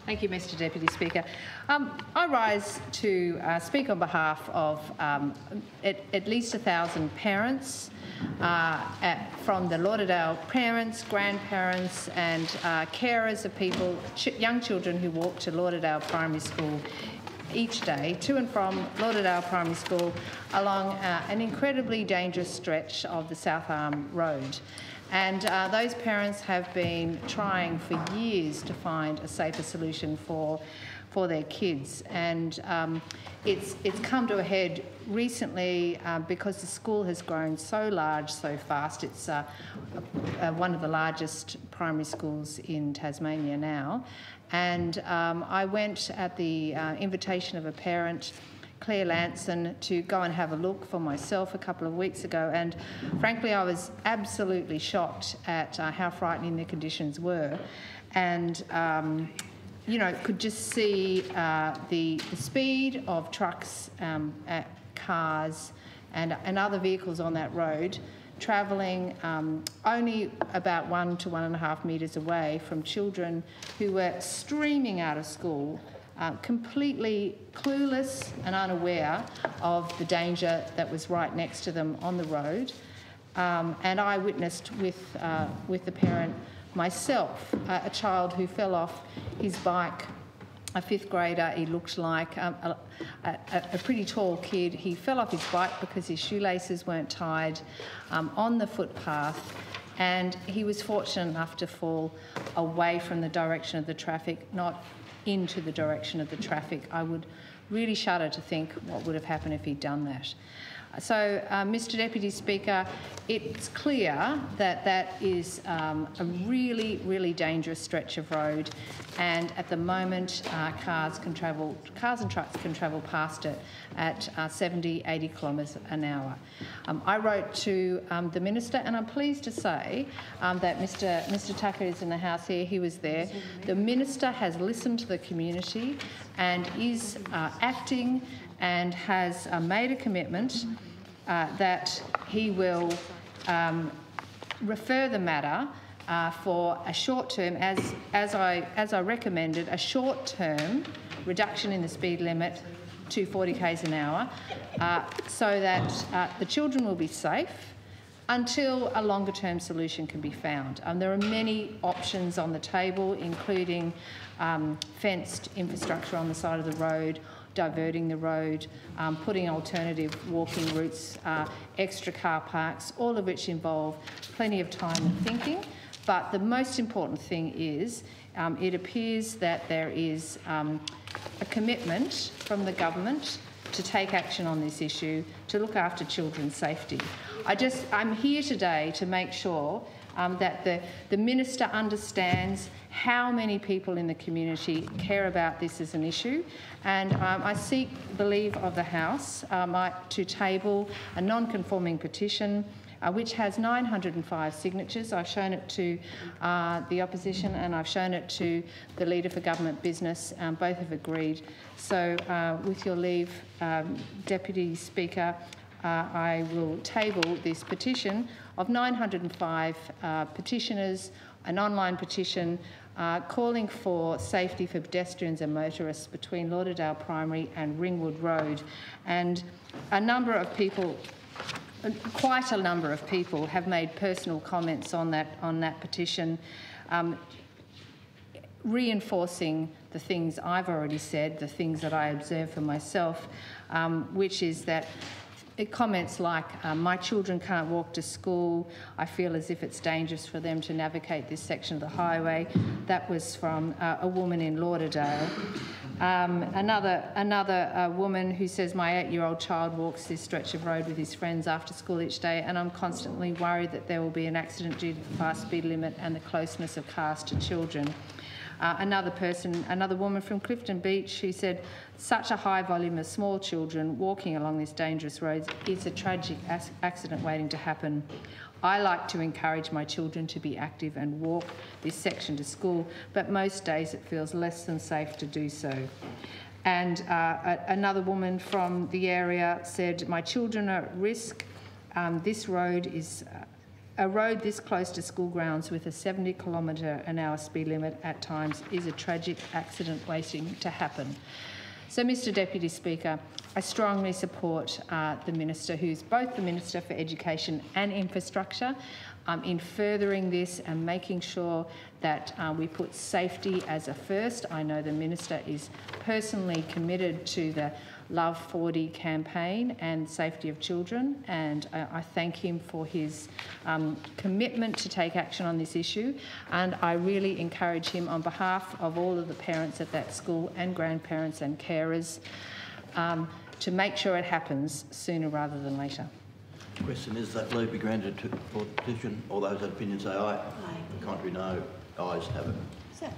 Thank you, Mr Deputy Speaker. I rise to speak on behalf of at least 1,000 parents from the Lauderdale parents, grandparents and carers of people, young children who walk to Lauderdale Primary School each day, to and from Lauderdale Primary School, along an incredibly dangerous stretch of the South Arm Road. And those parents have been trying for years to find a safer solution for their kids. And it's come to a head recently because the school has grown so large so fast. It's one of the largest primary schools in Tasmania now. And I went at the invitation of a parent, Claire Lanson, to go and have a look for myself a couple of weeks ago, and frankly I was absolutely shocked at how frightening the conditions were, and you know, could just see the speed of trucks, cars and other vehicles on that road travelling only about 1 to 1.5 metres away from children who were streaming out of school, completely clueless and unaware of the danger that was right next to them on the road. And I witnessed with the parent myself a child who fell off his bike, a 5th grader. He looked like a pretty tall kid. He fell off his bike because his shoelaces weren't tied on the footpath, and he was fortunate enough to fall away from the direction of the traffic, not into the direction of the traffic. I would really shudder to think what would have happened if he'd done that. So, Mr Deputy Speaker, it's clear that that is a really, really dangerous stretch of road, and at the moment cars and trucks can travel past it at 70, 80 kilometres an hour. I wrote to the Minister, and I'm pleased to say that Mr Tucker is in the House here. He was there. The Minister has listened to the community and is acting and has made a commitment that he will refer the matter for a short-term, as I recommended, a short-term reduction in the speed limit to 40 k's an hour, so that the children will be safe until a longer-term solution can be found. There are many options on the table, including fenced infrastructure on the side of the road, diverting the road, putting alternative walking routes, extra car parks, all of which involve plenty of time and thinking. But the most important thing is it appears that there is a commitment from the government to take action on this issue, to look after children's safety. I'm here today to make sure that the Minister understands how many people in the community care about this as an issue, and I seek the leave of the House to table a non-conforming petition which has 905 signatures. I've shown it to the opposition and I've shown it to the Leader for Government Business. Both have agreed. So with your leave, Deputy Speaker, I will table this petition of 905 petitioners, an online petition calling for safety for pedestrians and motorists between Lauderdale Primary and Ringwood Road. And a number of people, quite a number of people, have made personal comments on that petition, reinforcing the things I've already said, the things that I observe for myself, which is that comments like, my children can't walk to school, I feel as if it's dangerous for them to navigate this section of the highway. That was from a woman in Lauderdale. Another woman who says, my 8-year-old child walks this stretch of road with his friends after school each day, and I'm constantly worried that there will be an accident due to the fast speed limit and the closeness of cars to children. Another woman from Clifton Beach who said, such a high volume of small children walking along this dangerous road is a tragic accident waiting to happen. I like to encourage my children to be active and walk this section to school, but most days it feels less than safe to do so. And another woman from the area said, my children are at risk. This road is A road this close to school grounds with a 70km/h speed limit at times is a tragic accident waiting to happen. So, Mr Deputy Speaker, I strongly support the Minister, who's both the Minister for Education and Infrastructure, in furthering this and making sure that we put safety as a first. I know the Minister is personally committed to the Love 40 campaign and safety of children, and I thank him for his commitment to take action on this issue, and I really encourage him on behalf of all of the parents at that school and grandparents and carers to make sure it happens sooner rather than later. The question is that leave be granted for the petition. All those in opinion say aye. Aye. Contrary no. Ayes have it. So.